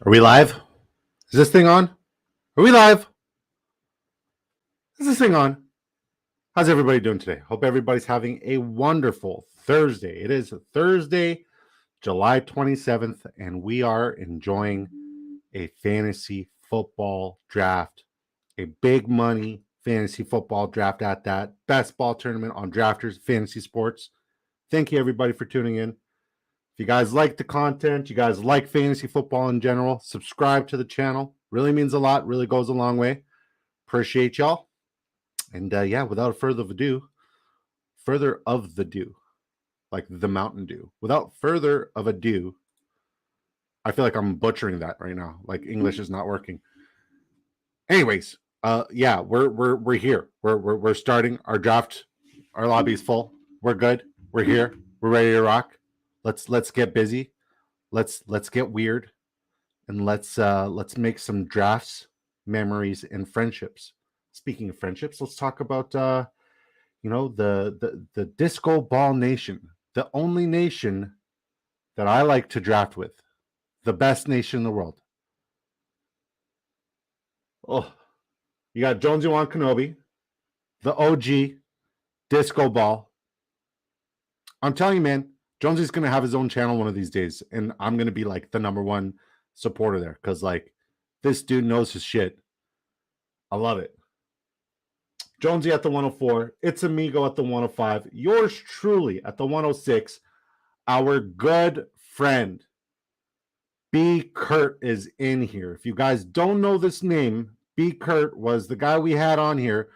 Are we live? Is this thing on? Are we live? Is this thing on? How's everybody doing today? Hope everybody's having a wonderful Thursday. It is Thursday, July 27th, and we are enjoying a fantasy football draft, a big money fantasy football draft at that. Best ball tournament on Drafters Fantasy Sports. Thank you, everybody, for tuning in. If you guys like the content, you guys like fantasy football in general, subscribe to the channel. Really means a lot, really goes a long way. Appreciate y'all. And without further ado, like the Mountain Dew. Without further of ado, I feel like I'm butchering that right now. Like English is not working. Anyways, we're here. We're starting our draft. Our lobby is full. We're good. We're here. We're ready to rock. Let's get busy. Let's get weird, and let's make some drafts, memories, and friendships. Speaking of friendships, let's talk about the Disco Ball Nation, the only nation that I like to draft with, the best nation in the world. Oh, you got Jonesy Kenobi, the OG Disco Ball. I'm telling you, man, Jonesy's going to have his own channel one of these days, and I'm going to be like the number one supporter there because, like, this dude knows his shit. I love it. Jonesy at the 104. It's Amigo at the 105. Yours truly at the 106. Our good friend, B. Kurt, is in here. If you guys don't know this name, B. Kurt was the guy we had on here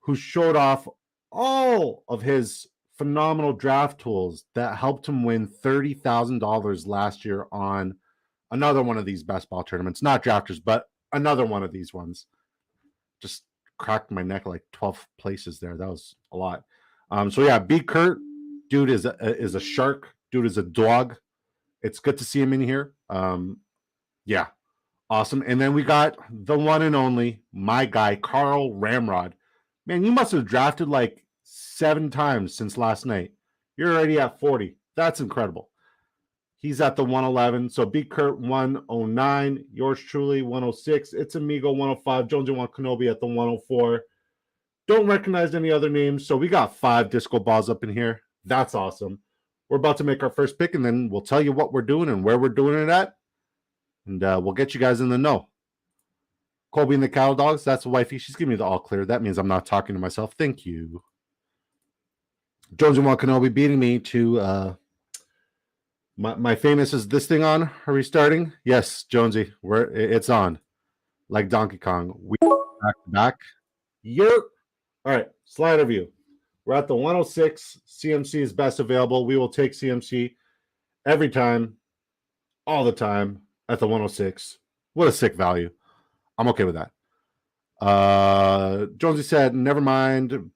who showed off all of his phenomenal draft tools that helped him win $30,000 last year on another one of these best ball tournaments. Not drafters, but another one of these ones. Just cracked my neck like 12 places there. That was a lot. B. Kurt, dude is a shark. Dude is a dog. It's good to see him in here. Awesome. And then we got the one and only, my guy, Carl Ramrod. Man, you must have drafted like 7 times since last night. You're already at 40. That's incredible. He's at the 111. So B. Kurt 109. Yours truly 106. It's Amigo 105. Jonesy Kenobi at the 104. Don't recognize any other names. So we got 5 disco balls up in here. That's awesome. We're about to make our first pick, and then we'll tell you what we're doing and where we're doing it at. And we'll get you guys in the know. Colby and the Cattle Dogs, that's wifey. She's giving me the all clear. That means I'm not talking to myself. Thank you. Jonesy Kenobi beating me to my famous. Is this thing on? Are we starting? Yes, Jonesy. It's on. Like Donkey Kong. We back. Yep. All right. Slider view. We're at the 106. CMC is best available. We will take CMC every time, all the time at the 106. What a sick value. I'm okay with that. Jonesy said, never mind,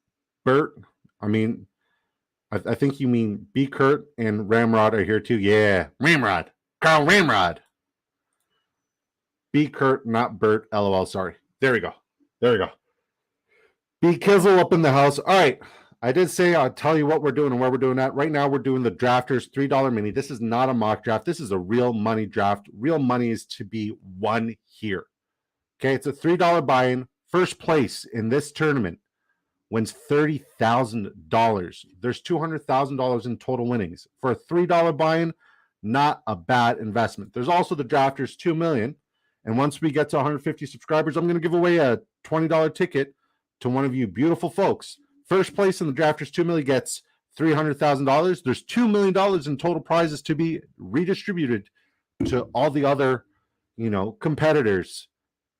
Bert. I mean, I think you mean B. Kurt and Ramrod are here too. Yeah, Ramrod. Carl Ramrod. B. Kurt, not Bert. LOL, sorry. There we go. B. Kizzle up in the house. All right. I did say I'll tell you what we're doing and where we're doing that. Right now, we're doing the Drafters $3 mini. This is not a mock draft. This is a real money draft. Real money is to be won here. Okay, it's a $3 buy-in. First place in this tournament wins $30,000. There's $200,000 in total winnings. For a $3 buy-in, not a bad investment. There's also the Drafters $2 million. And once we get to 150 subscribers, I'm going to give away a $20 ticket to one of you beautiful folks. First place in the Drafters $2 million gets $300,000. There's $2 million in total prizes to be redistributed to all the other, competitors,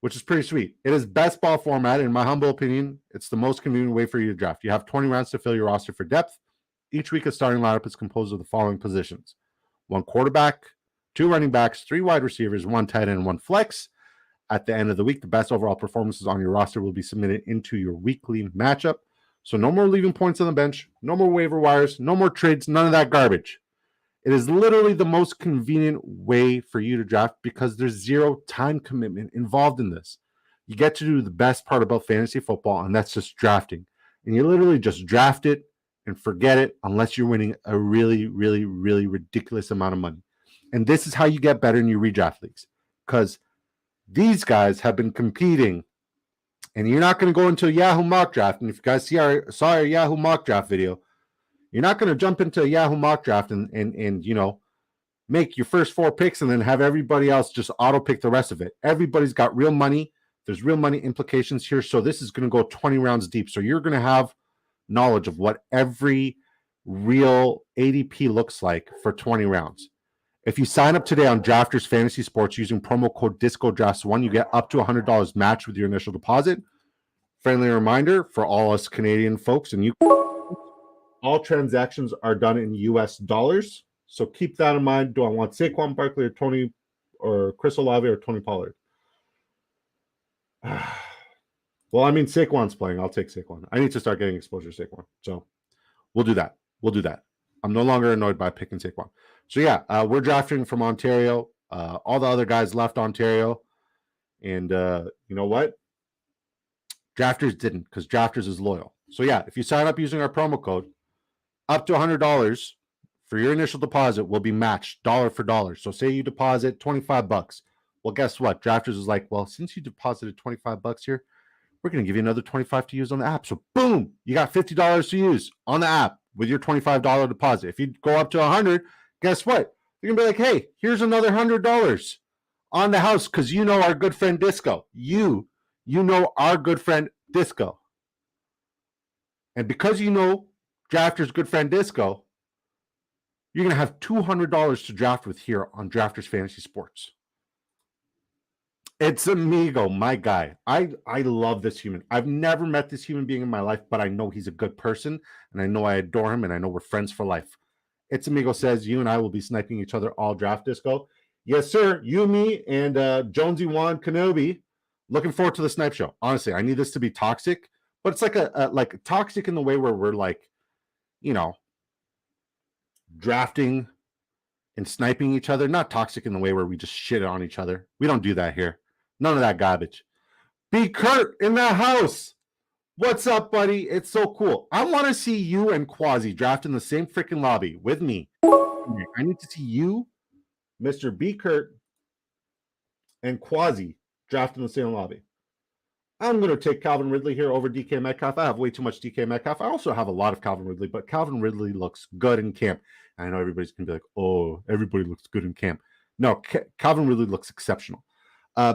which is pretty sweet. It is best ball format. In my humble opinion, it's the most convenient way for you to draft. You have 20 rounds to fill your roster for depth. Each week, a starting lineup is composed of the following positions: 1 quarterback, 2 running backs, 3 wide receivers, 1 tight end, and 1 flex. At the end of the week, the best overall performances on your roster will be submitted into your weekly matchup. So no more leaving points on the bench, no more waiver wires, no more trades, none of that garbage. It is literally the most convenient way for you to draft because there's 0 time commitment involved in this. You get to do the best part about fantasy football, and that's just drafting. And you literally just draft it and forget it unless you're winning a really, really, really ridiculous amount of money. And this is how you get better in your redraft leagues. because these guys have been competing, and you're not going to go into a Yahoo mock draft. And if you guys saw our Yahoo mock draft video, you're not going to jump into a Yahoo mock draft and you know, make your first 4 picks and then have everybody else just auto pick the rest of it. Everybody's got real money. There's real money implications here. So this is going to go 20 rounds deep. So you're going to have knowledge of what every real ADP looks like for 20 rounds. If you sign up today on Drafters Fantasy Sports using promo code DiscoDrafts1, you get up to $100 match with your initial deposit. Friendly reminder for all us Canadian folks, and you, all transactions are done in US dollars. So keep that in mind. Do I want Saquon Barkley or Tony or Chris Olave or Tony Pollard? Well, I mean, Saquon's playing. I'll take Saquon. I need to start getting exposure to Saquon. So we'll do that. We'll do that. I'm no longer annoyed by picking Saquon. So yeah, we're drafting from Ontario. All the other guys left Ontario. And you know what? Drafters didn't, because Drafters is loyal. So yeah, if you sign up using our promo code, up to $100 for your initial deposit will be matched dollar for dollar. So say you deposit $25. Well, guess what? Drafters is like, well, since you deposited $25 here, we're going to give you another $25 to use on the app. So boom, you got $50 to use on the app with your $25 deposit. If you go up to $100, guess what? You're going to be like, hey, here's another $100 on the house, because you know our good friend Disco. You know our good friend Disco. And because you know Drafters' good friend Disco, you're going to have $200 to draft with here on Drafters Fantasy Sports. It's Amigo, my guy. I love this human. I've never met this human being in my life, but I know he's a good person, and I know I adore him, and I know we're friends for life. It's Amigo says you and I will be sniping each other all draft, Disco. Yes, sir. You, me, and Jonesy Juan Kenobi. Looking forward to the snipe show. Honestly, I need this to be toxic, but it's like like toxic in the way where we're like, you know, drafting and sniping each other. Not toxic in the way where we just shit on each other. We don't do that here. None of that garbage. B. Kurt in the house. What's up, buddy? It's so cool. I want to see you and Quasi draft in the same freaking lobby with me. I need to see you, Mr. B. Kurt, and Quasi draft in the same lobby. I'm going to take Calvin Ridley here over DK Metcalf. I have way too much DK Metcalf. I also have a lot of Calvin Ridley, but Calvin Ridley looks good in camp. I know everybody's going to be like, oh, everybody looks good in camp. No, Calvin Ridley looks exceptional.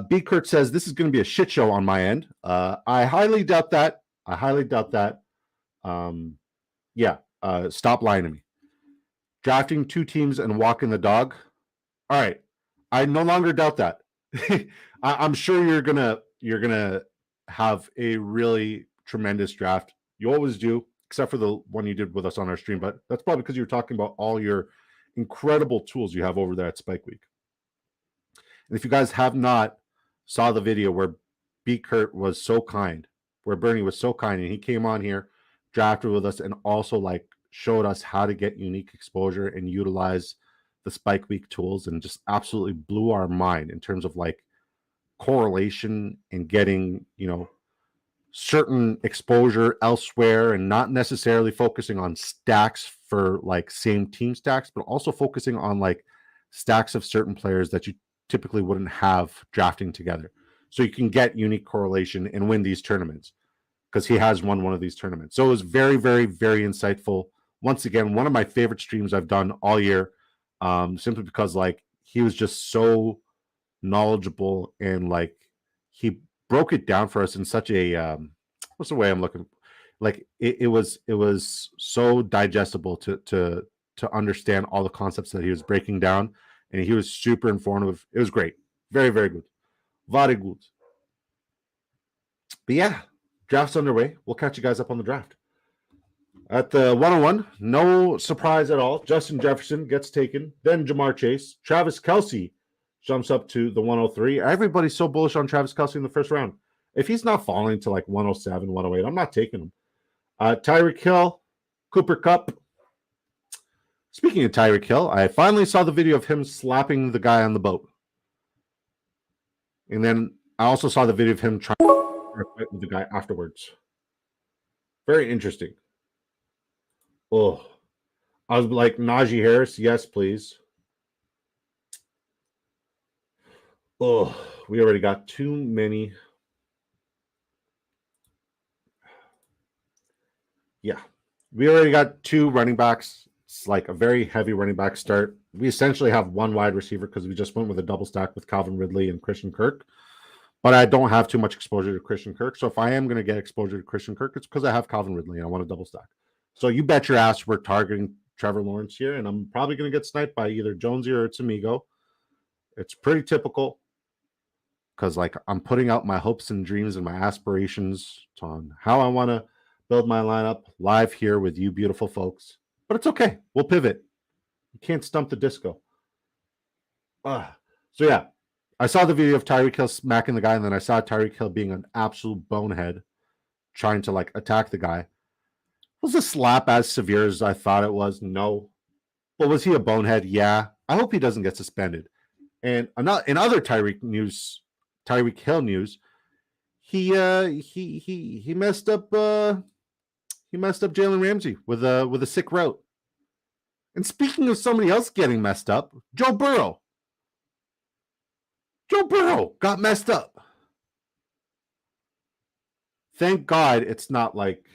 B. Kurt says, this is going to be a shit show on my end. I highly doubt that. Stop lying to me. Drafting 2 teams and walking the dog. All right. I no longer doubt that. I'm sure you're gonna have a really tremendous draft. You always do, except for the one you did with us on our stream, but that's probably because you're talking about all your incredible tools you have over there at Spike Week. And if you guys have not saw the video where B. Kurt was so kind, where Bernie was so kind, and he came on here, drafted with us, and also like showed us how to get unique exposure and utilize the Spike Week tools, and just absolutely blew our mind in terms of like correlation and getting, you know, certain exposure elsewhere, and not necessarily focusing on stacks for like same team stacks, but also focusing on like stacks of certain players that you typically wouldn't have drafting together. So you can get unique correlation and win these tournaments, because he has won one of these tournaments. So it was very, very, very insightful. Once again, one of my favorite streams I've done all year, simply because like he was just so knowledgeable, and like he broke it down for us in such a what's the way I'm looking, like it was so digestible to understand all the concepts that he was breaking down, and he was super informative. It was great. Very, very good. Very good. But yeah, draft's underway. We'll catch you guys up on the draft. At the 101, no surprise at all. Justin Jefferson gets taken. Then Jamar Chase. Travis Kelce jumps up to the 103. Everybody's so bullish on Travis Kelce in the first round. If he's not falling to like 107, 108, I'm not taking him. Tyreek Hill, Cooper Kupp. Speaking of Tyreek Hill, I finally saw the video of him slapping the guy on the boat. And then I also saw the video of him trying to fight with the guy afterwards. Very interesting. Oh, I was like, Najee Harris, yes, please. Oh, we already got too many. Yeah, we already got 2 running backs. It's like a very heavy running back start. We essentially have 1 wide receiver because we just went with a double stack with Calvin Ridley and Christian Kirk. But I don't have too much exposure to Christian Kirk. So if I am going to get exposure to Christian Kirk, it's because I have Calvin Ridley and I want a double stack. So you bet your ass we're targeting Trevor Lawrence here, and I'm probably going to get sniped by either Jonesy or it's Amigo. It's pretty typical because like I'm putting out my hopes and dreams and my aspirations on how I want to build my lineup live here with you beautiful folks. But it's okay. We'll pivot. You can't stump the disco. So yeah, I saw the video of Tyreek Hill smacking the guy, and then I saw Tyreek Hill being an absolute bonehead trying to like attack the guy. Was the slap as severe as I thought it was? No. But was he a bonehead? Yeah. I hope he doesn't get suspended. And in other Tyreek Hill news, he messed up Jalen Ramsey with a sick route. And speaking of somebody else getting messed up, Joe Burrow got messed up. Thank God it's not like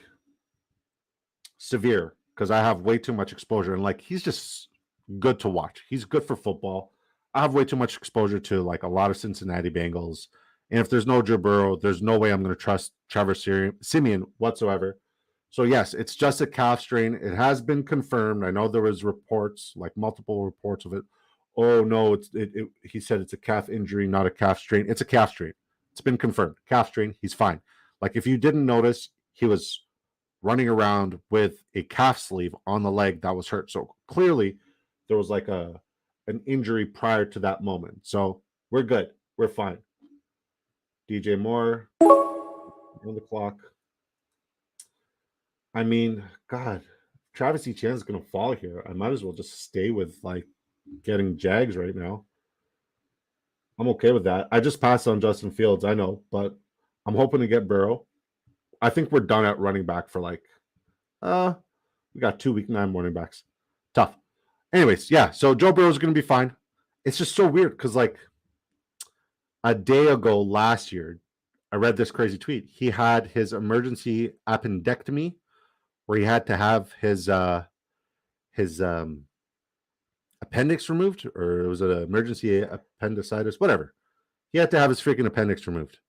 severe because I have way too much exposure, and like he's just good to watch. He's good for football. I have way too much exposure to like a lot of Cincinnati Bengals. And if there's no Joe Burrow, there's no way I'm going to trust Trevor Siemian whatsoever. So yes, it's just a calf strain. It has been confirmed. I know there was reports, like multiple reports of it. Oh no, he said it's a calf injury, not a calf strain. It's a calf strain. It's been confirmed. Calf strain. He's fine. Like if you didn't notice, he was running around with a calf sleeve on the leg that was hurt. So clearly there was like an injury prior to that moment. So we're good. We're fine. DJ Moore on the clock. I mean, God, Travis Etienne is going to fall here. I might as well just stay with like getting Jags right now. I'm okay with that. I just passed on Justin Fields, I know, but I'm hoping to get Burrow. I think we're done at running back for like we got 2 week 9 running backs. Tough. Anyways, yeah, so Joe Burrow is going to be fine. It's just so weird because like a day ago last year, I read this crazy tweet. He had his emergency appendectomy where he had to have his appendix removed, or it was an emergency appendicitis, whatever. He had to have his freaking appendix removed.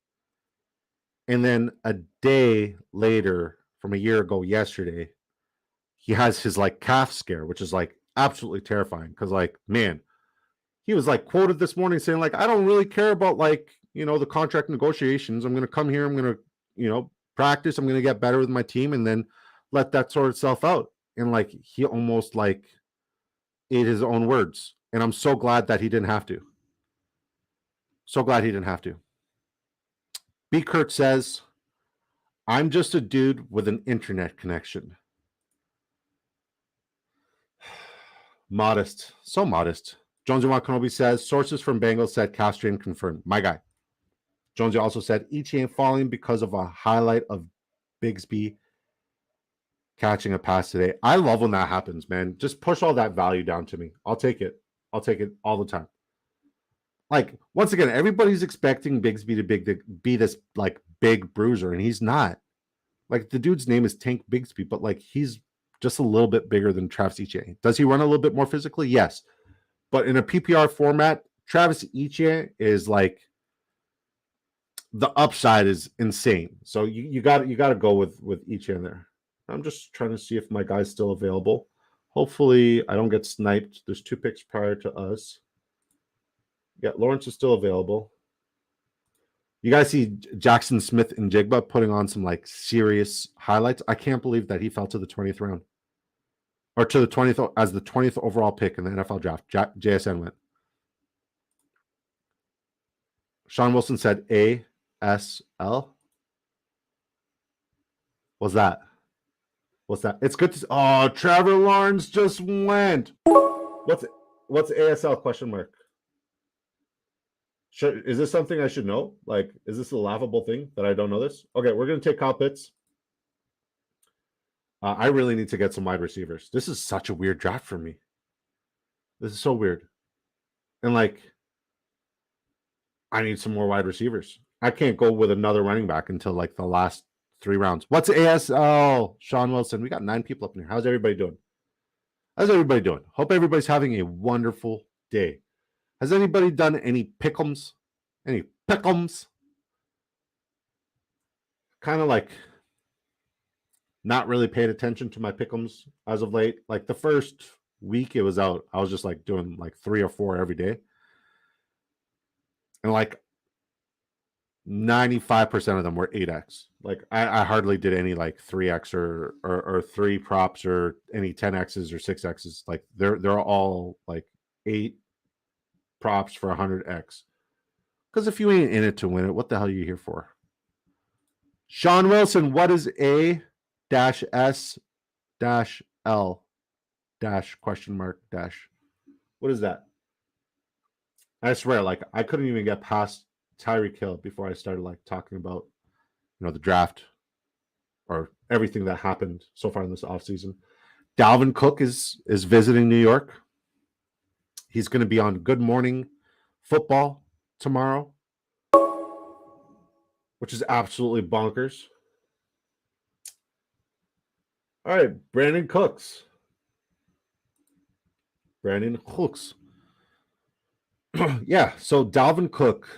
And then a day later, from a year ago yesterday, he has his like calf scare, which is like absolutely terrifying because like, man, he was like quoted this morning saying like, I don't really care about like, the contract negotiations. I'm going to come here. I'm going to, practice. I'm going to get better with my team and then let that sort itself out. And like, he almost like ate his own words. And I'm so glad that he didn't have to. So glad he didn't have to. B. Kurt says, I'm just a dude with an internet connection. Modest. So modest. Jonesy Wakanobi says, sources from Bengals said Castrian confirmed. My guy. Jonesy also said, Etienne falling because of a highlight of Bigsby catching a pass today. I love when that happens, man. Just push all that value down to me. I'll take it. I'll take it all the time. Like, once again, everybody's expecting Bigsby to be this, like, big bruiser, and he's not. Like, the dude's name is Tank Bigsby, but, like, he's just a little bit bigger than Travis Etienne. Does he run a little bit more physically? Yes. But in a PPR format, Travis Etienne is, like, the upside is insane. So you got to go with Etienne there. I'm just trying to see if my guy's still available. Hopefully, I don't get sniped. There's 2 picks prior to us. Yeah, Lawrence is still available. You guys see Jackson Smith and Jigba putting on some like serious highlights. I can't believe that he fell to the 20th round or to the 20th as the 20th overall pick in the NFL draft. JSN went. Sean Wilson said ASL. What's that? It's good to. Oh, Trevor Lawrence just went. What's ASL question mark? Is this something I should know? Like, is this a laughable thing that I don't know this? Okay, we're going to take Kyle Pitts. I really need to get some wide receivers. This is such a weird draft for me. This is so weird. And, like, I need some more wide receivers. I can't go with another running back until like the last 3 rounds. What's ASL? Sean Wilson. We got 9 people up in here. How's everybody doing? How's everybody doing? Hope everybody's having a wonderful day. Has anybody done any pick'ems? Any pick'ems? Kind of like not really paid attention to my pick'ems as of late. Like the first week it was out, I was just like doing like 3 or 4 every day. And like 95% of them were 8x. Like I hardly did any like 3x or 3 props or any 10x's or 6x's. Like they're all like 8 props for 100x. Because if you ain't in it to win it, what the hell are you here for? Sean Wilson, what is A dash S dash L dash question mark dash? What is that? I swear, like I couldn't even get past Tyreek Hill before I started like talking about, the draft or everything that happened so far in this offseason. Dalvin Cook is visiting New York. He's going to be on Good Morning Football tomorrow, which is absolutely bonkers. All right, Brandon Cooks. Yeah, so Dalvin Cook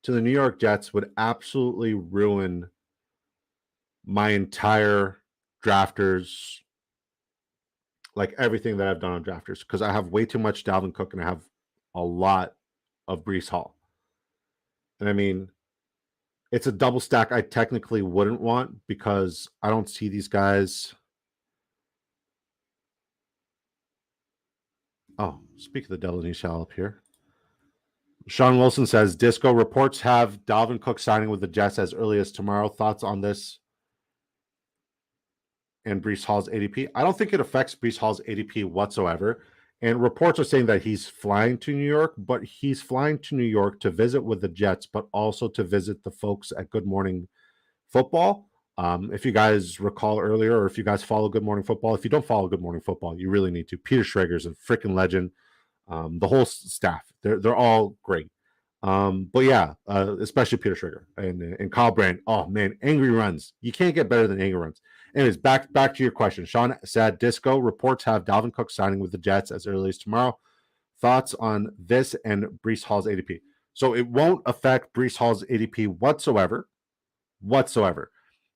to the New York Jets would absolutely ruin my entire drafters, like everything that I've done on drafters, because I have way too much Dalvin Cook and I have a lot of Breece Hall. And I mean, it's a double stack I technically wouldn't want because I don't see these guys. Oh, speak of the devil, Nishal up here. Sean Wilson says, Disco reports have Dalvin Cook signing with the Jets as early as tomorrow. Thoughts on this and Breece Hall's ADP? I don't think it affects Breece Hall's ADP whatsoever. And reports are saying that he's flying to New York, but he's flying to New York to visit with the Jets, but also to visit the folks at Good Morning Football. If you guys recall earlier, or if you guys follow Good Morning Football, if you don't follow Good Morning Football, you really need to. Peter Schrager's a freaking legend. The whole staff, they're all great. But yeah, especially Peter Schrager and Kyle Brand. Oh man, angry runs. You can't get better than angry runs. Anyways, back to your question. Sean said, Disco reports have Dalvin Cook signing with the Jets as early as tomorrow. Thoughts on this and Breece Hall's ADP? So it won't affect Breece Hall's ADP whatsoever.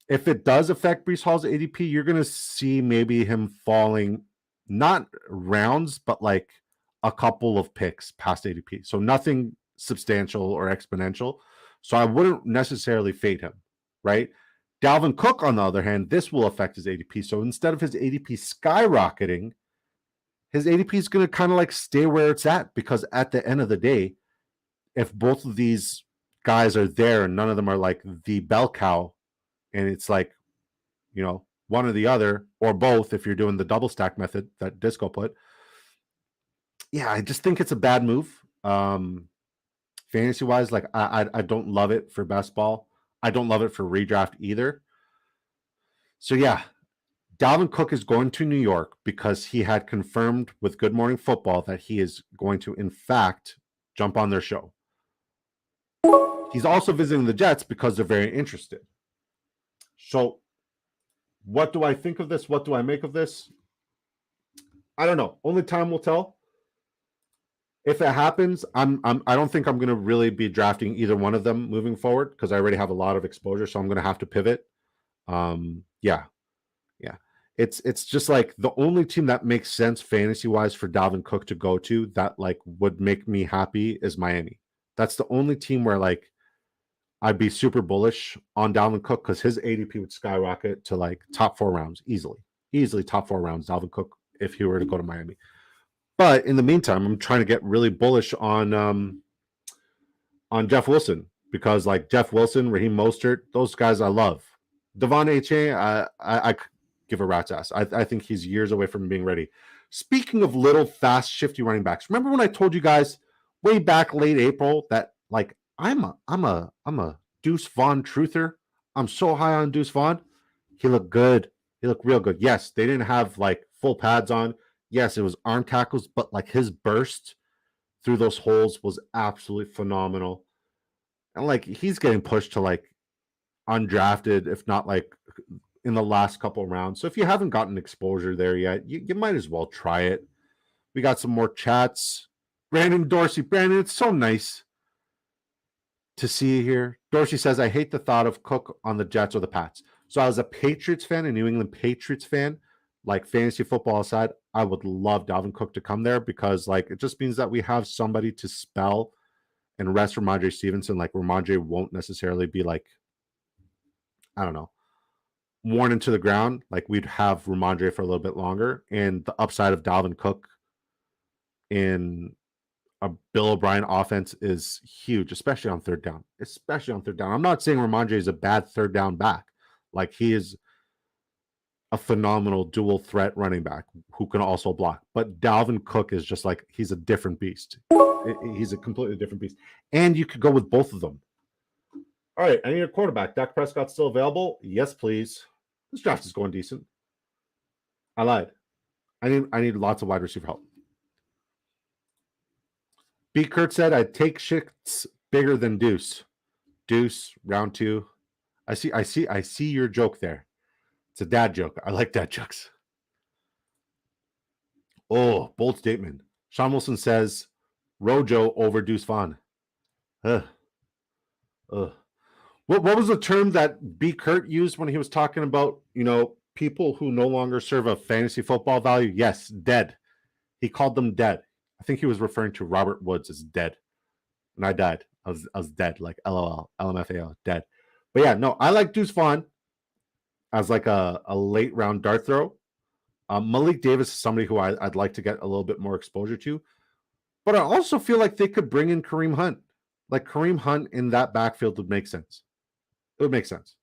If it does affect Breece Hall's ADP, you're going to see maybe him falling, not rounds, but like a couple of picks past ADP. So nothing substantial or exponential. So I wouldn't necessarily fade him, right? Dalvin Cook, on the other hand, this will affect his ADP. So instead of his ADP skyrocketing, his ADP is going to kind of like stay where it's at, because at the end of the day, if both of these guys are there and none of them are like the bell cow, and it's like, one or the other, or both, if you're doing the double stack method that Disco put. Yeah, I just think it's a bad move. Fantasy wise, like I don't love it for best ball. I don't love it for redraft either. So yeah, Dalvin Cook is going to New York because he had confirmed with Good Morning Football that he is going to, in fact, jump on their show. He's also visiting the Jets because they're very interested. So what do I think of this? What do I make of this? I don't know. Only time will tell. If it happens, I don't think I'm going to really be drafting either one of them moving forward, because I already have a lot of exposure, so I'm going to have to pivot. Yeah. It's just like the only team that makes sense fantasy wise for Dalvin Cook to go to that like would make me happy is Miami. That's the only team where like I'd be super bullish on Dalvin Cook, because his ADP would skyrocket to like top 4 rounds easily top 4 rounds. Dalvin Cook, if he were to go to Miami. But in the meantime, I'm trying to get really bullish on Jeff Wilson, because like Jeff Wilson, Raheem Mostert, those guys I love. Devon Achane, I give a rat's ass. I think he's years away from being ready. Speaking of little fast, shifty running backs, remember when I told you guys way back late April that like I'm a Deuce Vaughn truther? I'm so high on Deuce Vaughn. He looked good. He looked real good. Yes, they didn't have like full pads on. Yes, it was arm tackles, but like his burst through those holes was absolutely phenomenal. And like he's getting pushed to like undrafted, if not like in the last couple of rounds. So if you haven't gotten exposure there yet, you might as well try it. We got some more chats. Brandon Dorsey. Brandon, it's so nice to see you here. Dorsey says, I hate the thought of Cook on the Jets or the Pats. So as a Patriots fan, a New England Patriots fan, like fantasy football aside, I would love Dalvin Cook to come there because like it just means that we have somebody to spell and rest Ramondre Stevenson. Like Ramondre won't necessarily be like, I don't know, worn into the ground. Like we'd have Ramondre for a little bit longer. And the upside of Dalvin Cook in a Bill O'Brien offense is huge, especially on third down. Especially on third down. I'm not saying Ramondre is a bad third down back. Like he is a phenomenal dual threat running back who can also block. But Dalvin Cook is just like he's a different beast. He's a completely different beast. And you could go with both of them. All right, I need a quarterback. Dak Prescott still available? Yes, please. This draft is going decent. I lied. I need lots of wide receiver help. B. Kurt said, I'd take shits bigger than Deuce. Deuce, round 2. I see your joke there. It's a dad joke. I like dad jokes. Oh, bold statement. Sean Wilson says, Rojo over Deuce Vaughn. What was the term that B. Kurt used when he was talking about, people who no longer serve a fantasy football value? Yes, dead. He called them dead. I think he was referring to Robert Woods as dead. And I died. I was dead, like LOL, LMFAO, dead. But yeah, no, I like Deuce Vaughn as like a late round dart throw. Malik Davis is somebody who I'd like to get a little bit more exposure to. But I also feel like they could bring in Kareem Hunt. Like Kareem Hunt in that backfield would make sense. It would make sense.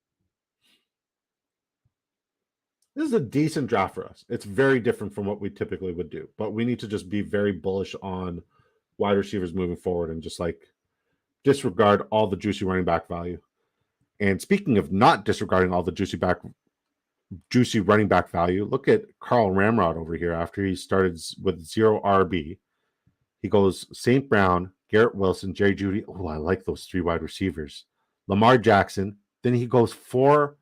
This is a decent draft for us. It's very different from what we typically would do. But we need to just be very bullish on wide receivers moving forward and just like disregard all the juicy running back value. And speaking of not disregarding all the juicy running back value, look at Carl Ramrod over here after he started with 0 RB. He goes St. Brown, Garrett Wilson, Jerry Jeudy. Oh, I like those 3 wide receivers. Lamar Jackson. Then he goes 4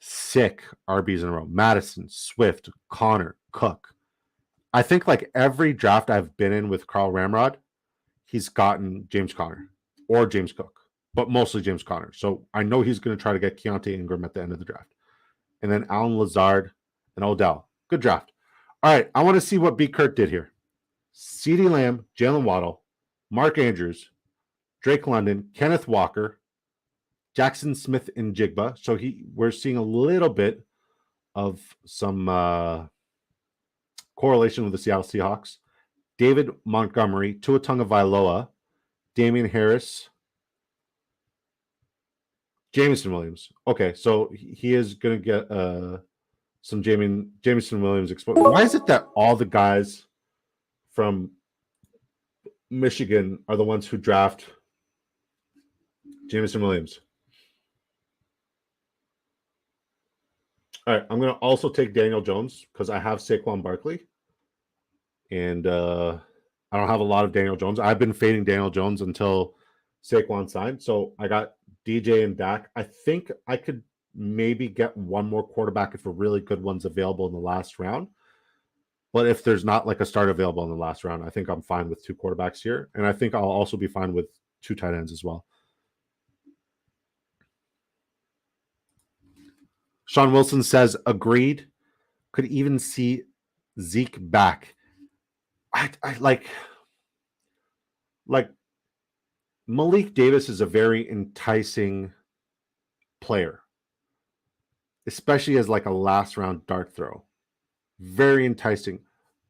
sick RBs in a row. Madison, Swift, Connor, Cook. I think like every draft I've been in with Carl Ramrod, he's gotten James Conner or James Cook, but mostly James Conner. So I know he's going to try to get Keontae Ingram at the end of the draft. And then Alan Lazard and Odell. Good draft. All right, I want to see what B. Kurt did here. CeeDee Lamb, Jalen Waddle, Mark Andrews, Drake London, Kenneth Walker, Jackson Smith and Jigba. So we're seeing a little bit of some correlation with the Seattle Seahawks. David Montgomery, Tua Tagovailoa, Damian Harris, Jameson Williams. Okay, so he is going to get some Jameson Williams exposure. Why is it that all the guys from Michigan are the ones who draft Jameson Williams? All right, I'm going to also take Daniel Jones because I have Saquon Barkley. And I don't have a lot of Daniel Jones. I've been fading Daniel Jones until Saquon signed. So I got DJ and Dak. I think I could maybe get one more quarterback if a really good one's available in the last round. But if there's not like a start available in the last round, I think I'm fine with 2 quarterbacks here. And I think I'll also be fine with 2 tight ends as well. Sean Wilson says, agreed. Could even see Zeke back. I like Malik Davis is a very enticing player, especially as like a last round dart throw. Very enticing.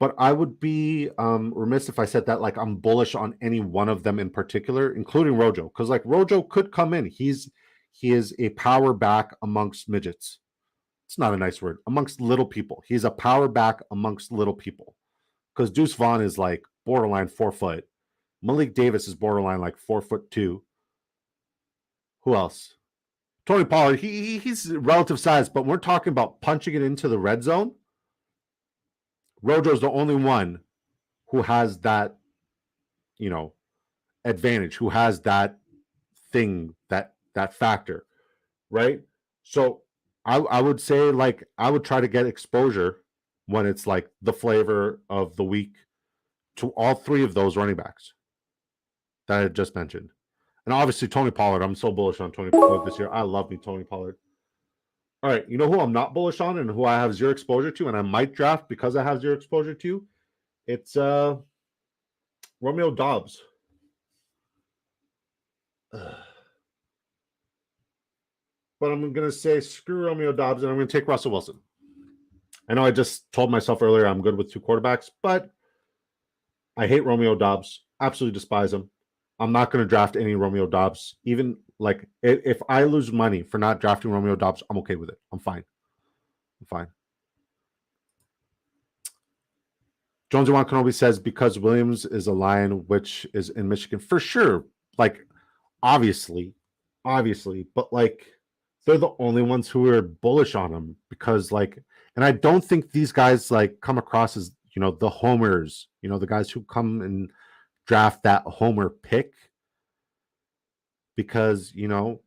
But I would be remiss if I said that like I'm bullish on any one of them in particular, including Rojo, because like Rojo could come in. He is a power back amongst midgets. It's not a nice word. Amongst little people. He's a power back amongst little people. Because Deuce Vaughn is like borderline 4 foot. Malik Davis is borderline like 4'2". Who else? Tony Pollard. He's relative size, but we're talking about punching it into the red zone. Rojo's the only one who has that advantage, who has that thing, that factor, right? So I would say, like, I would try to get exposure when it's like the flavor of the week to all three of those running backs that I just mentioned. And obviously Tony Pollard. I'm so bullish on Tony Pollard this year. I love me Tony Pollard. All right, you know who I'm not bullish on and who I have zero exposure to, and I might draft because I have zero exposure to? It's Romeo Doubs. But I'm going to say screw Romeo Doubs, and I'm going to take Russell Wilson. I know I just told myself earlier I'm good with two quarterbacks, but I hate Romeo Doubs. Absolutely despise him. I'm not going to draft any Romeo Doubs. Even like if I lose money for not drafting Romeo Doubs, I'm okay with it. I'm fine. Jonesy Juan Kenobi says because Williams is a Lion, which is in Michigan for sure. Like obviously, but like they're the only ones who are bullish on him because like, and I don't think these guys like come across as the homers, the guys who come and draft that homer pick because the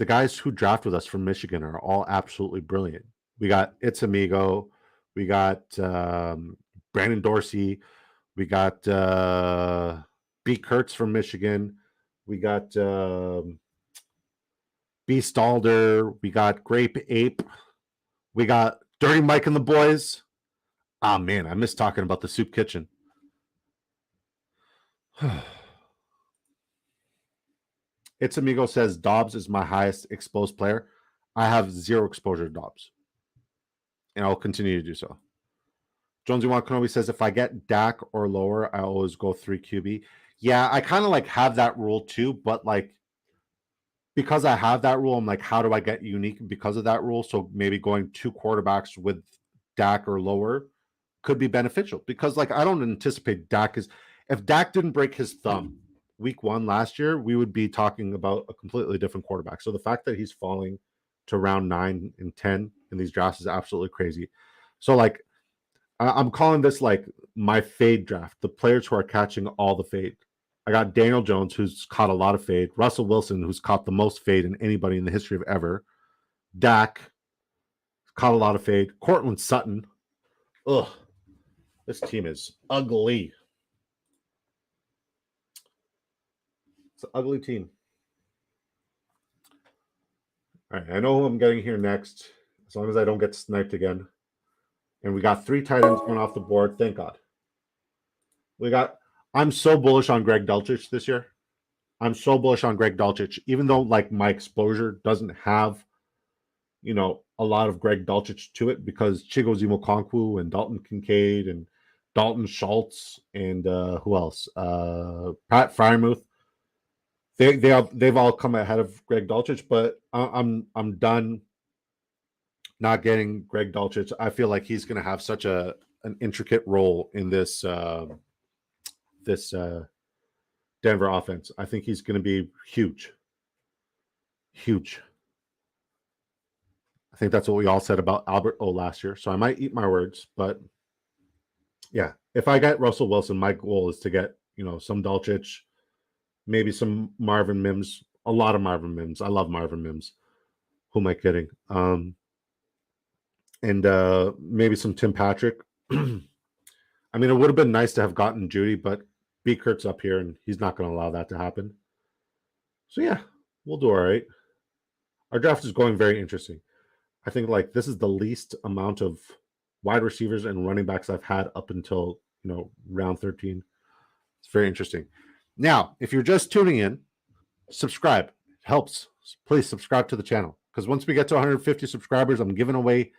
guys who draft with us from Michigan are all absolutely brilliant. We got It's Amigo, we got Brandon Dorsey, we got B. Kurtz from Michigan, we got B. Stalder, we got Grape Ape, we got Dirty Mike and the boys. Ah, man, I miss talking about the Soup Kitchen. It's Amigo says Dobbs is my highest exposed player. I have zero exposure to Dobbs, and I'll continue to do so. Jonesy Juan Kenobi says if I get Dak or lower, I always go 3 QB. Yeah, I kind of like have that rule too, but like because I have that rule, I'm like, how do I get unique because of that rule? So maybe going 2 quarterbacks with Dak or lower could be beneficial because like I don't anticipate Dak is. If Dak didn't break his thumb week 1 last year, we would be talking about a completely different quarterback. So the fact that he's falling to round 9 and 10 in these drafts is absolutely crazy. So like I'm calling this like my fade draft, the players who are catching all the fade. I got Daniel Jones, who's caught a lot of fade, Russell Wilson, who's caught the most fade in anybody in the history of ever, Dak caught a lot of fade, Courtland Sutton. Ugh, this team is ugly. It's an ugly team. All right, I know who I'm getting here next, as long as I don't get sniped again. And we got 3 tight ends going off the board. Thank God. I'm so bullish on Greg Dulcich this year. I'm so bullish on Greg Dulcich, even though like my exposure doesn't have, a lot of Greg Dulcich to it because Chigozimo Okonkwo and Dalton Kincaid and Dalton Schultz and who else? Pat Freiermuth. They've all come ahead of Greg Dulcich, but I'm done not getting Greg Dulcich. I feel like he's going to have such an intricate role in this Denver offense. I think he's going to be huge. I think that's what we all said about Albert O last year. So I might eat my words, but yeah, if I get Russell Wilson, my goal is to get some Dulcich, maybe some Marvin Mims, a lot of Marvin Mims. I love Marvin Mims. Who am I kidding? And maybe some Tim Patrick. I mean, it would have been nice to have gotten Judy, but B. Kurt's up here, and he's not going to allow that to happen. So yeah, we'll do all right. Our draft is going very interesting. I think like this is the least amount of wide receivers and running backs I've had up until round 13. It's very interesting. Now, if you're just tuning in, subscribe. It helps. Please subscribe to the channel because once we get to 150 subscribers, I'm giving away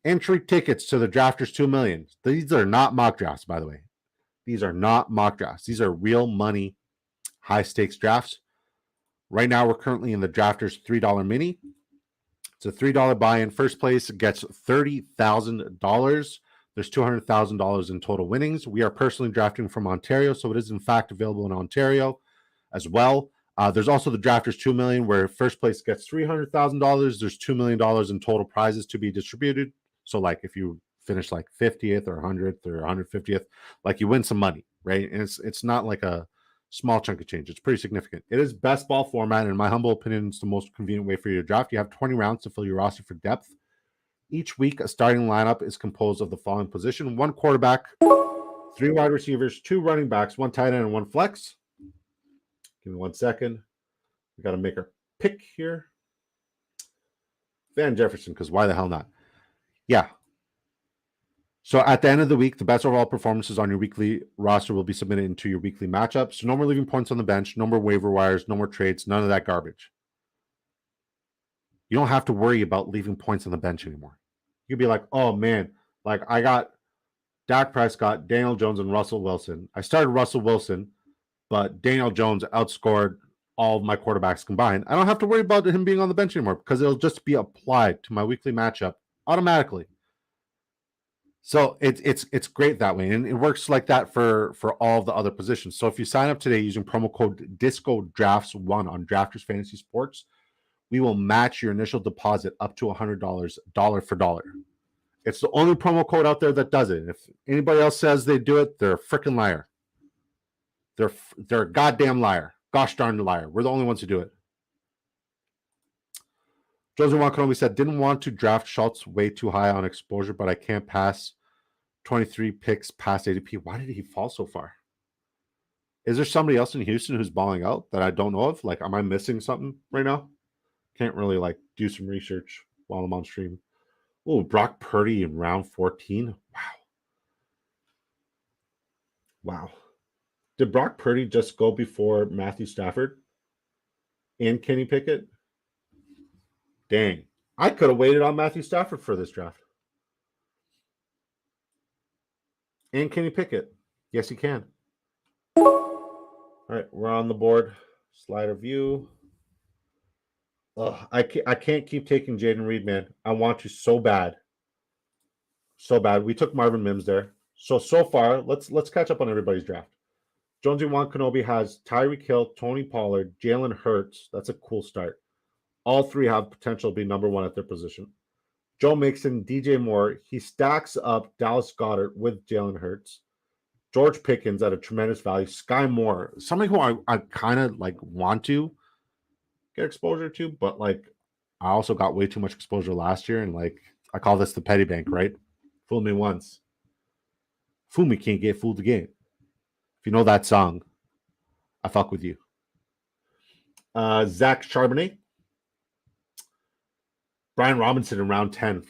entry tickets to the Drafters 2 million. These are not mock drafts, by the way. These are not mock drafts. These are real money, high stakes drafts. Right now, we're currently in the Drafters $3 mini. It's a $3 buy-in. First place gets $30,000. There's $200,000 in total winnings. We are personally drafting from Ontario, so it is in fact available in Ontario as well. There's also the Drafters 2 million, where first place gets $300,000. There's $2 million in total prizes to be distributed. So, like, if you finish like 50th or 100th or 150th, like you win some money, right? And it's not like a small chunk of change. It's pretty significant. It is best ball format, and in my humble opinion, it's the most convenient way for you to draft. You have 20 rounds to fill your roster for depth. Each week, a starting lineup is composed of the following position: 1 quarterback, 3 wide receivers, 2 running backs, 1 tight end, and 1 flex. Give me 1 second. We got to make our pick here. Van Jefferson, because why the hell not? Yeah. So at the end of the week, the best overall performances on your weekly roster will be submitted into your weekly matchups. So no more leaving points on the bench, no more waiver wires, no more trades, none of that garbage. You don't have to worry about leaving points on the bench anymore. You could be like, oh man, like I got Dak Prescott, Daniel Jones, and Russell Wilson. I started Russell Wilson, but Daniel Jones outscored all of my quarterbacks combined. I don't have to worry about him being on the bench anymore because it'll just be applied to my weekly matchup automatically. So it's great that way, and it works like that for all the other positions. So if you sign up today using promo code DiscoDrafts1 on Drafters Fantasy Sports, we will match your initial deposit up to $100, dollar for dollar. It's the only promo code out there that does it. If anybody else says they do it, they're a freaking liar. They're a goddamn liar. Gosh darn liar. We're the only ones who do it. Joseph Wankanomi said, didn't want to draft Schultz way too high on exposure, but I can't pass 23 picks past ADP. Why did he fall so far? Is there somebody else in Houston who's balling out that I don't know of? Like, am I missing something right now? Can't really like do some research while I'm on stream. Oh, Brock Purdy in round 14. Wow. Did Brock Purdy just go before Matthew Stafford and Kenny Pickett? Dang. I could have waited on Matthew Stafford for this draft. And Kenny Pickett. Yes, you can. All right, we're on the board. Slider view. I can't keep taking Jaden Reed, man. I want you so bad. So bad. We took Marvin Mims there. So far, let's catch up on everybody's draft. Jonesy Wankanobi has Tyreek Hill, Tony Pollard, Jalen Hurts. That's a cool start. All 3 have potential to be number 1 at their position. Joe Mixon, DJ Moore. He stacks up Dallas Goedert with Jalen Hurts. George Pickens at a tremendous value. Sky Moore, somebody who I kind of like want to get exposure to, but like I also got way too much exposure last year, and like I call this the petty bank, right? Fool me once, fool me can't get fooled again. If you know that song, I fuck with you. Zach Charbonnet, Brian Robinson in round 10.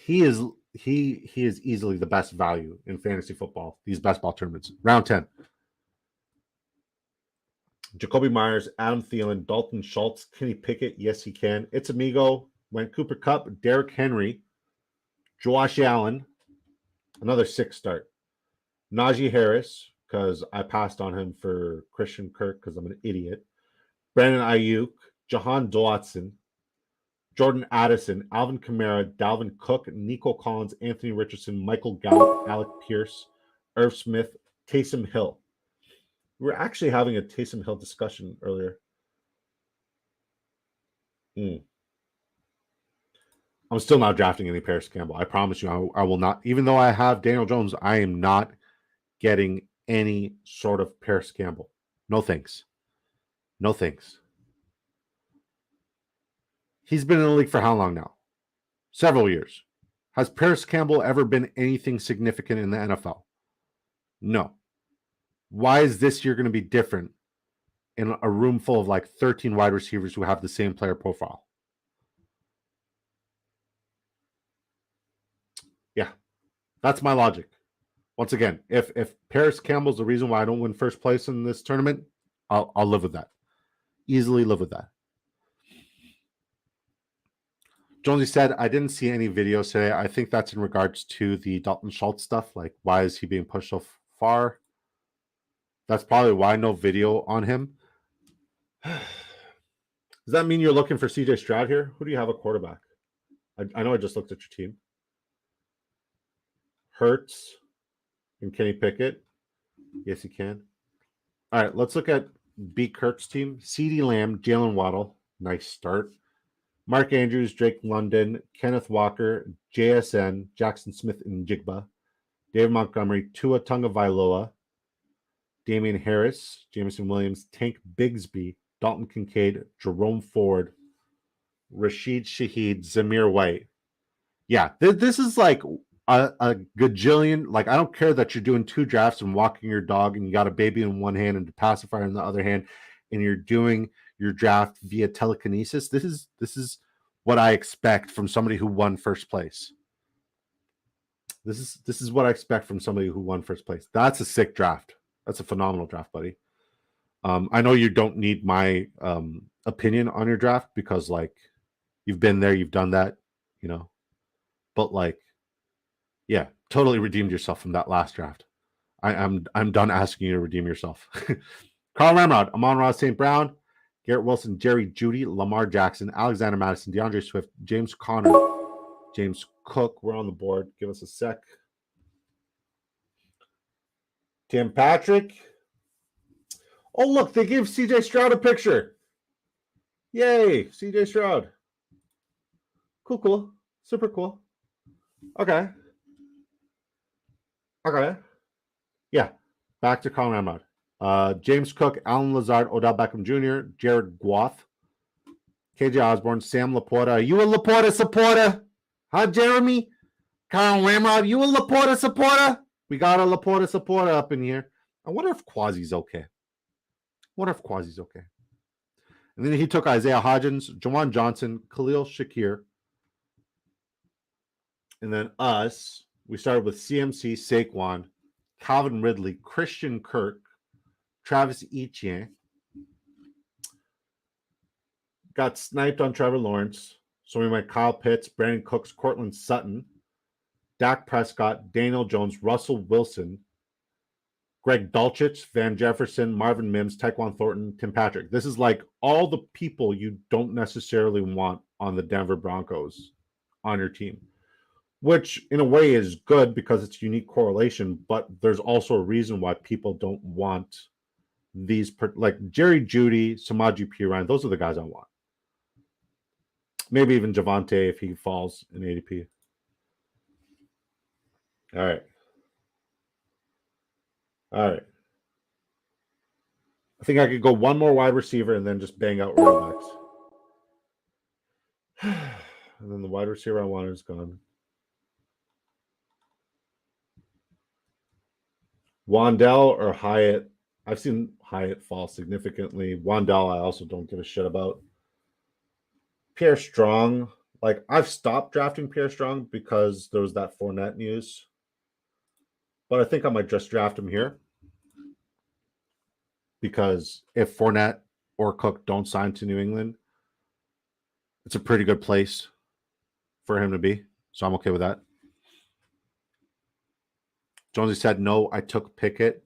He is easily the best value in fantasy football, these best ball tournaments. Round 10. Jacoby Myers, Adam Thielen, Dalton Schultz, Kenny Pickett. Yes, he can. It's Amigo, went Cooper Kupp, Derrick Henry, Josh Allen, another 6 start. Najee Harris, because I passed on him for Christian Kirk because I'm an idiot. Brandon Ayuk, Jahan Dotson, Jordan Addison, Alvin Kamara, Dalvin Cook, Nico Collins, Anthony Richardson, Michael Gallup, Alec Pierce, Irv Smith, Taysom Hill. We were actually having a Taysom Hill discussion earlier. I'm still not drafting any Paris Campbell. I promise you, I will not. Even though I have Daniel Jones, I am not getting any sort of Paris Campbell. No thanks. No thanks. He's been in the league for how long now? Several years. Has Paris Campbell ever been anything significant in the NFL? No. Why is this year going to be different in a room full of like 13 wide receivers who have the same player profile? Yeah, that's my logic. Once again, if Paris Campbell's the reason why I don't win first place in this tournament, I'll live with that. Easily live with that. Jonesy said, I didn't see any videos today. I think that's in regards to the Dalton Schultz stuff. Like, why is he being pushed so far? That's probably why no video on him. Does that mean you're looking for CJ Stroud here? Who do you have a quarterback? I know I just looked at your team. Hurts and Kenny Pickett. Yes, you can. All right, let's look at B. Kirk's team. CeeDee Lamb, Jalen Waddle. Nice start. Mark Andrews, Drake London, Kenneth Walker, JSN, Jackson Smith and Jigba, David Montgomery, Tua Tagovailoa, Damian Harris, Jameson Williams, Tank Bigsby, Dalton Kincaid, Jerome Ford, Rashid Shaheed, Zamir White. Yeah, this is like a gajillion. Like, I don't care that you're doing 2 drafts and walking your dog and you got a baby in one hand and a pacifier in the other hand, and you're doing your draft via telekinesis. This is what I expect from somebody who won first place. This is what I expect from somebody who won first place. That's a sick draft. That's a phenomenal draft, buddy. I know you don't need my opinion on your draft because, like, you've been there, you've done that, you know. But, like, yeah, totally redeemed yourself from that last draft. I'm done asking you to redeem yourself. Carl Ramrod, Amon-Ra St. Brown, Garrett Wilson, Jerry Jeudy, Lamar Jackson, Alexander Madison, DeAndre Swift, James Conner, James Cook. We're on the board. Give us a sec. Tim Patrick. Oh, look, they gave CJ Stroud a picture. Yay, CJ Stroud. Cool. Super cool. Okay. Yeah, back to Colin Ramrod. James Cook, Alan Lazard, Odell Beckham Jr., Jared Goff, KJ Osborne, Sam Laporta. Are you a Laporta supporter? Huh, Jeremy? Colin Ramrod, you a Laporta supporter? We got a Laporta supporter up in here. I wonder if Quasi's okay. And then he took Isaiah Hodgins, Jawan Johnson, Khalil Shakir. And then us, we started with CMC, Saquon, Calvin Ridley, Christian Kirk, Travis Etienne. Got sniped on Trevor Lawrence. So we went Kyle Pitts, Brandon Cooks, Cortland Sutton, Dak Prescott, Daniel Jones, Russell Wilson, Greg Dulcich, Van Jefferson, Marvin Mims, Tyquan Thornton, Tim Patrick. This is like all the people you don't necessarily want on the Denver Broncos on your team, which in a way is good because it's unique correlation, but there's also a reason why people don't want these, like Jerry Jeudy, Samaje Perine. Those are the guys I want. Maybe even Javonte if he falls in ADP. All right. I think I could go one more wide receiver and then just bang out running backs. And then the wide receiver I wanted is gone. Wandell or Hyatt. I've seen Hyatt fall significantly. Wandell, I also don't give a shit about. Pierre Strong. Like, I've stopped drafting Pierre Strong because there was that Fournette news. But I think I might just draft him here. Because if Fournette or Cook don't sign to New England, it's a pretty good place for him to be. So I'm okay with that. Jonesy said, no, I took Pickett.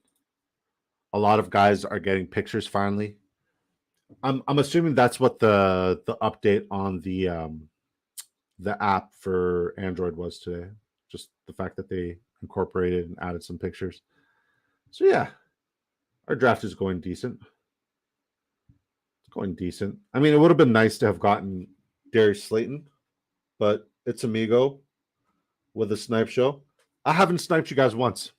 A lot of guys are getting pictures finally. I'm assuming that's what the update on the app for Android was today. Just the fact that they incorporated and added some pictures. So yeah, our draft is going decent. It's going decent. I mean, it would have been nice to have gotten Darius Slayton, but it's Amigo with a snipe show. I haven't sniped you guys once.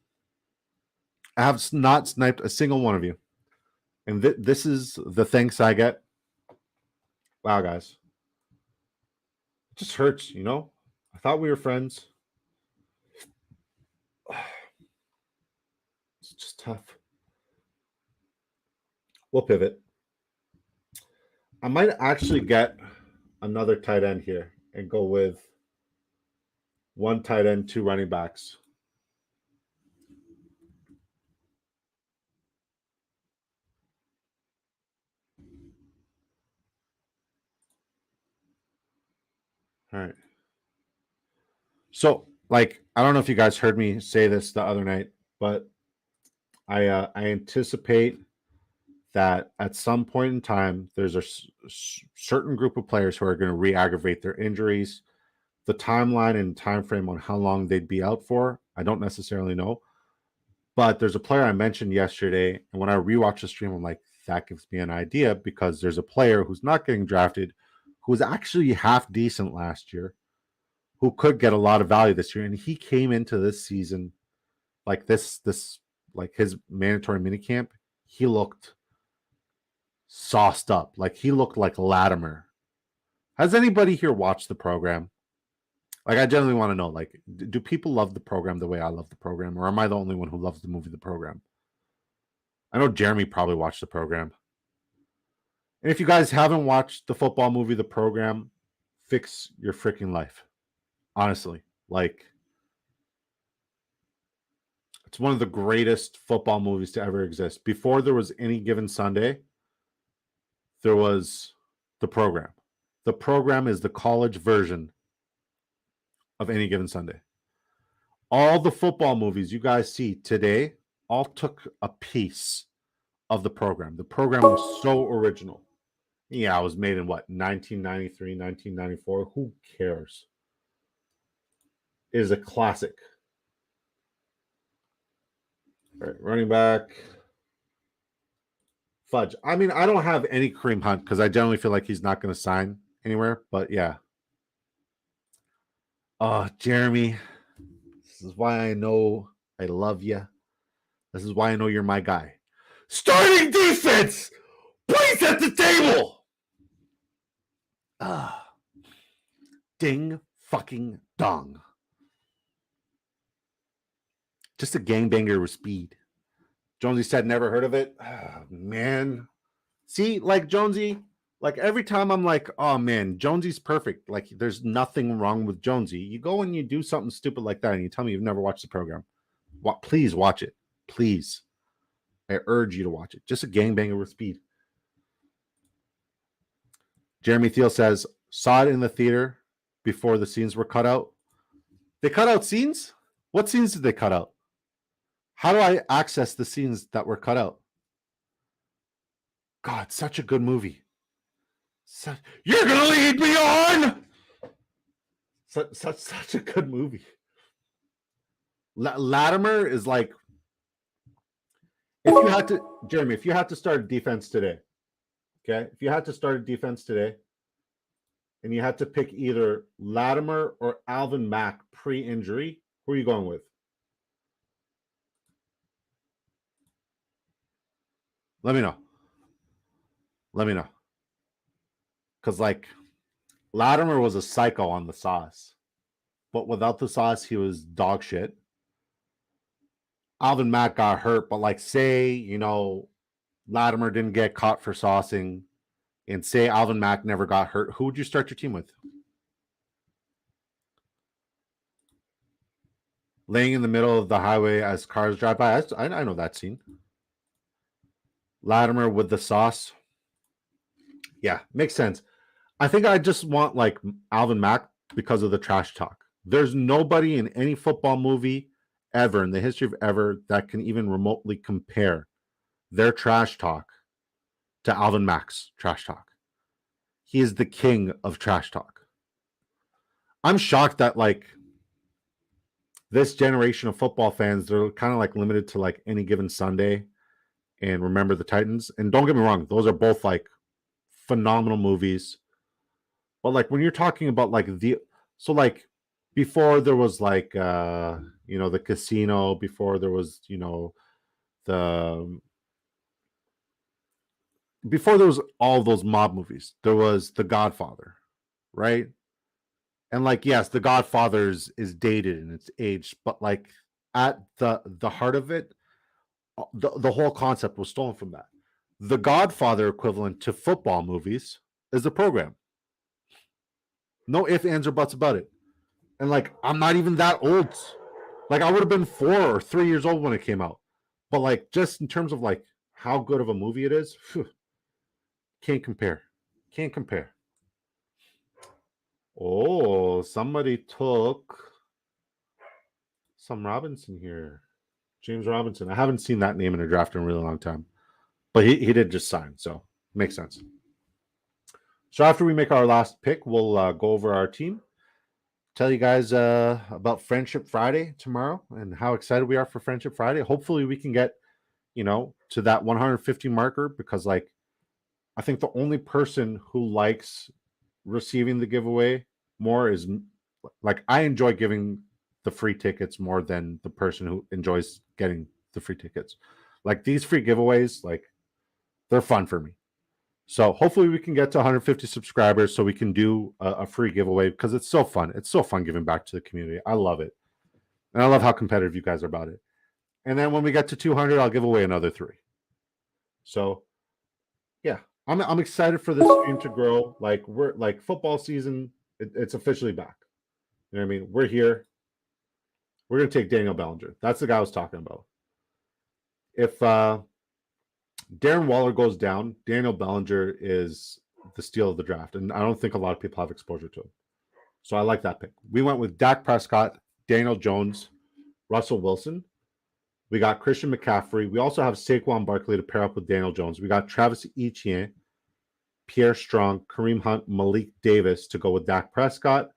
I have not sniped a single one of you. And this is the thanks I get. Wow, guys. It just hurts, you know? I thought we were friends. It's just tough. We'll pivot. I might actually get another tight end here and go with one tight end, 2 running backs. All right. So, like, I don't know if you guys heard me say this the other night, but I anticipate that at some point in time, there's a certain group of players who are going to re-aggravate their injuries. The timeline and time frame on how long they'd be out for, I don't necessarily know. But there's a player I mentioned yesterday, and when I rewatched the stream, I'm like, that gives me an idea because there's a player who's not getting drafted who was actually half decent last year, who could get a lot of value this year. And he came into this season like this like his mandatory minicamp, he looked sauced up. Like he looked like Latimer. Has anybody here watched the program? Like I generally want to know, like, do people love the program the way I love the program? Or am I the only one who loves the movie The Program? I know Jeremy probably watched the program. And if you guys haven't watched the football movie The Program, fix your freaking life. Honestly, like it's one of the greatest football movies to ever exist. Before there was Any Given Sunday, there was The Program. The Program is the college version of Any Given Sunday. All the football movies you guys see today all took a piece of The Program. The Program was so original. Yeah, it was made in what, 1993, 1994? Who cares? It is a classic. All right, running back. Fudge. I mean, I don't have any Kareem Hunt because I generally feel like he's not going to sign anywhere. But yeah. Jeremy, this is why I know I love you. This is why I know you're my guy. Starting defense! Please at the table! Ding fucking dong. Just a gangbanger with speed. Jonesy said never heard of it. Man. See, like Jonesy, like every time I'm like, oh man, Jonesy's perfect. Like there's nothing wrong with Jonesy. You go and you do something stupid like that and you tell me you've never watched the program. Please watch it. Please. I urge you to watch it. Just a gangbanger with speed. Jeremy Thiel says, saw it in the theater before the scenes were cut out. They cut out scenes? What scenes did they cut out? How do I access the scenes that were cut out? God, such a good movie. You're going to lead me on? Such a good movie. Latimer is like, if you had to, Jeremy, if you had to start a defense today, okay? If you had to start a defense today and you had to pick either Latimer or Alvin Mack pre-injury, who are you going with? Let me know. Because, like, Latimer was a psycho on the sauce. But without the sauce, he was dog shit. Alvin Mack got hurt, but, like, say, you know, Latimer didn't get caught for saucing, and say Alvin Mack never got hurt, who would you start your team with? Laying in the middle of the highway as cars drive by. I know that scene. Latimer with the sauce. Yeah, makes sense. I think I just want like Alvin Mack because of the trash talk. There's nobody in any football movie ever in the history of ever that can even remotely compare their trash talk to Alvin Mack's trash talk. He is the king of trash talk. I'm shocked that like this generation of football fans, they're kind of like limited to like Any Given Sunday and Remember the Titans. And don't get me wrong, those are both like phenomenal movies. But like when you're talking about like so like before there was like you know, the Casino, before there was, you know, before there was all those mob movies, there was The Godfather, right? And like, yes, The Godfather is dated and it's aged, but like at the heart of it, the whole concept was stolen from that. The Godfather equivalent to football movies is The Program. No ifs, ands, or buts about it. And like, I'm not even that old. Like, I would have been 4 or 3 years old when it came out. But like, just in terms of like how good of a movie it is, can't compare. Can't compare. Oh, somebody took some Robinson here. James Robinson. I haven't seen that name in a draft in a really long time. But he did just sign, so makes sense. So after we make our last pick, we'll go over our team, tell you guys about Friendship Friday tomorrow and how excited we are for Friendship Friday. Hopefully we can get, you know, to that 150 marker because like I think the only person who likes receiving the giveaway more is like I enjoy giving the free tickets more than the person who enjoys getting the free tickets. Like these free giveaways, like they're fun for me. So hopefully we can get to 150 subscribers so we can do a free giveaway because it's so fun. It's so fun giving back to the community. I love it. And I love how competitive you guys are about it. And then when we get to 200, I'll give away another 3. So yeah, I'm excited for this stream to grow. Like we're like football season, it's officially back. You know what I mean? We're here. We're gonna take Daniel Bellinger. That's the guy I was talking about. If Darren Waller goes down, Daniel Bellinger is the steal of the draft, and I don't think a lot of people have exposure to him. So I like that pick. We went with Dak Prescott, Daniel Jones, Russell Wilson. We got Christian McCaffrey. We also have Saquon Barkley to pair up with Daniel Jones. We got Travis Etienne, Pierre Strong, Kareem Hunt, Malik Davis to go with Dak Prescott.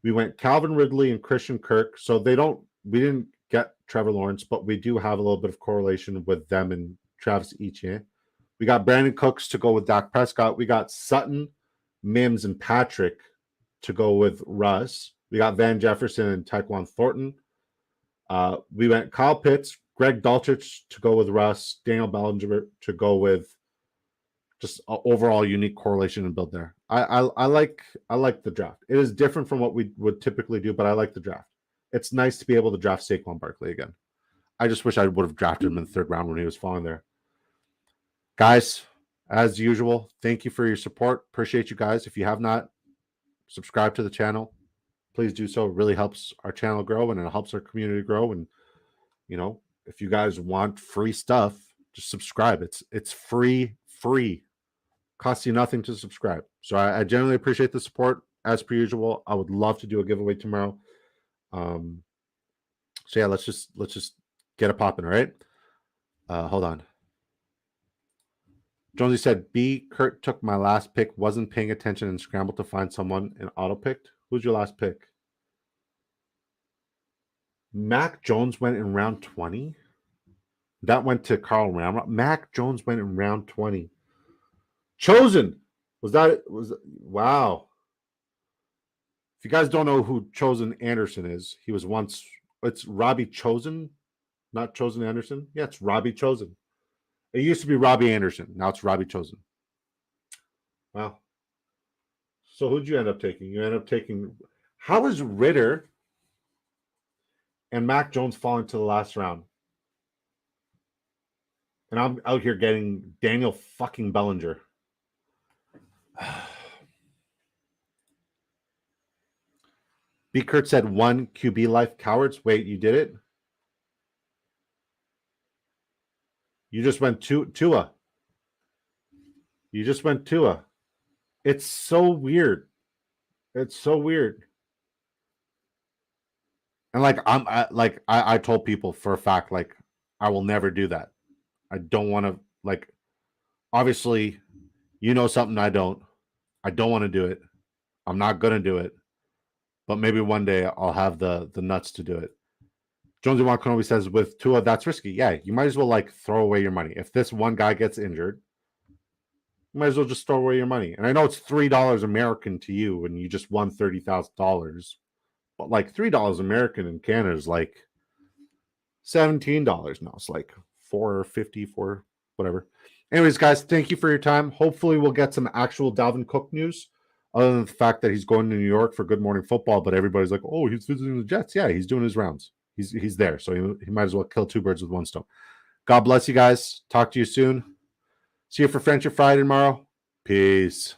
We went Calvin Ridley and Christian Kirk. So we didn't get Trevor Lawrence, but we do have a little bit of correlation with them and Travis Etienne. We got Brandon Cooks to go with Dak Prescott. We got Sutton, Mims, and Patrick to go with Russ. We got Van Jefferson and Tyquan Thornton. We went Kyle Pitts, Greg Dulcich to go with Russ, Daniel Bellinger to go with just an overall unique correlation and build there. I like the draft. It is different from what we would typically do, but I like the draft. It's nice to be able to draft Saquon Barkley again. I just wish I would have drafted him in the 3rd round when he was falling there. Guys, as usual, thank you for your support. Appreciate you guys. If you have not subscribed to the channel, please do so. It really helps our channel grow and it helps our community grow. And, you know, if you guys want free stuff, just subscribe. It's free. Costs you nothing to subscribe. So I genuinely appreciate the support as per usual. I would love to do a giveaway tomorrow. So yeah, let's just get it popping. All right. Hold on. Jonesy said, B. Kurt took my last pick, wasn't paying attention, and scrambled to find someone and auto-picked. Who's your last pick? Mac Jones went in round 20. That went to Carl Ramrock. Mac Jones went in round 20. Chosen. Wow. If you guys don't know who Chosen Anderson is, he was once, it's Robbie Chosen, not Chosen Anderson. Yeah, it's Robbie Chosen. It used to be Robbie Anderson. Now it's Robbie Chosen. Wow. So who'd you end up taking? You end up taking, how is Ritter and Mac Jones falling to the last round? And I'm out here getting Daniel fucking Bellinger. B. Kurt said 1 QB life. Cowards. Wait, you did it? You just went Tua. You just went Tua. It's so weird. It's so weird. And like I told people for a fact, like I will never do that. I don't want to, like, obviously, you know something I don't. I don't want to do it. I'm not gonna do it. But maybe one day I'll have the nuts to do it. Jonesy Juan Kenobi says, with Tua, that's risky. Yeah, you might as well like throw away your money. If this one guy gets injured, you might as well just throw away your money. And I know it's $3 American to you and you just won $30,000. But like $3 American in Canada is like $17 now. It's like $4.50 for whatever. Anyways, guys, thank you for your time. Hopefully we'll get some actual Dalvin Cook news. Other than the fact that he's going to New York for Good Morning Football, but everybody's like, oh, he's visiting the Jets. Yeah, he's doing his rounds. He's there, so he might as well kill 2 birds with 1 stone. God bless you guys. Talk to you soon. See you for Friendship Friday tomorrow. Peace.